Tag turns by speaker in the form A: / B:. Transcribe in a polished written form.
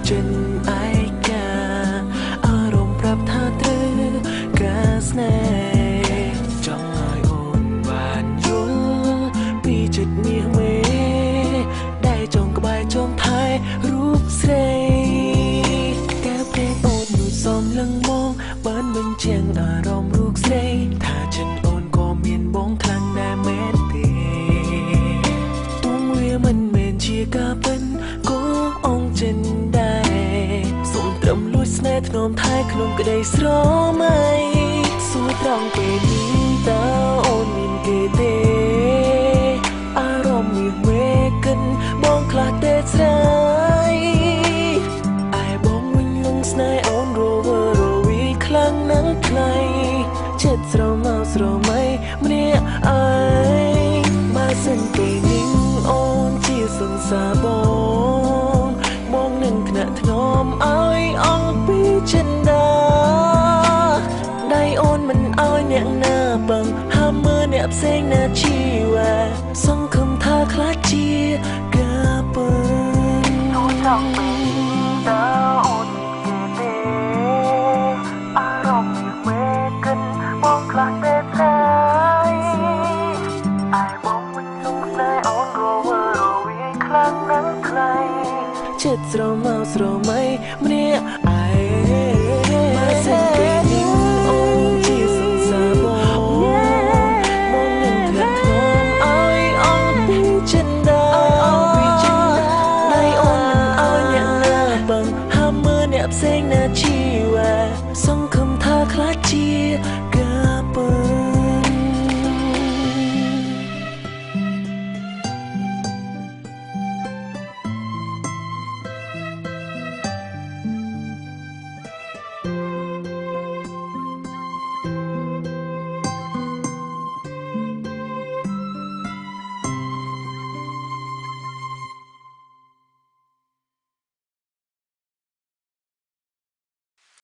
A: ចិនឯកាអารមណ៍ប្រាប់ថាត្រូវការស្នេហ៍ចង់ឲ្យអូនបានយល់ពីចិត្តមាសមេដែលចង់ក្បែរចង់ថែរូបស្រីកែព្រែកអូននោះសំលឹងមកបានបញ្ជាំងអារម្មណ៍រូបស្រីថាចិនអូនក៏មានបងខ្លាំងណាស់មែនទេទុំវាមិនមែនជាការពិនក៏អងចិនដែរសូមត្រឹមលួចស្នេហ៍ធ្នមថែក្នុងក្តីស្រមៃសួរត្រង់ពេលនេះតើអូនមានគេទេអារម្មណ៍មាសមេកិនបងខ្លះទេស្រីឯបងវិញលងស្នេហ៍អូនរវើរវីខ្លាំងណាស់ថ្លៃចិត្តស្រមោស្រមៃម្នាក់ឯងបើសិនពេលនេះអូនជាសង្សារបងនឹងថ្នាក់ថ្នមឲ្យអងពីចិនដាដៃអូនមិនឲ្យអ្នកណាបង្ហាមមើលអ្នកផ្សេងណាជីវ៉ាសង្ឃឹមថាខ្លាចជាការពិននោះចង់ពីតើអូនមានគេទេអារម្មណ៍មេកិនបងខ្លាចទេស្រីឯបងមិនលងស្នេហ៍អូនរវើរវីខ្លាំងណាស់ថ្លៃចិត្តស្រមោស្រមៃម្នាក់ឯងបើសិនពេលនេះអូនជាសង្សារបងនឹងថ្នាក់ថ្នមឲ្យអងពីចិនដាដៃអូនមិនឲ្យអ្នកណាបង្ហាមមើលអ្នកផ្សេងណាជីវ៉ាសង្ឃឹមថាខ្លាចជា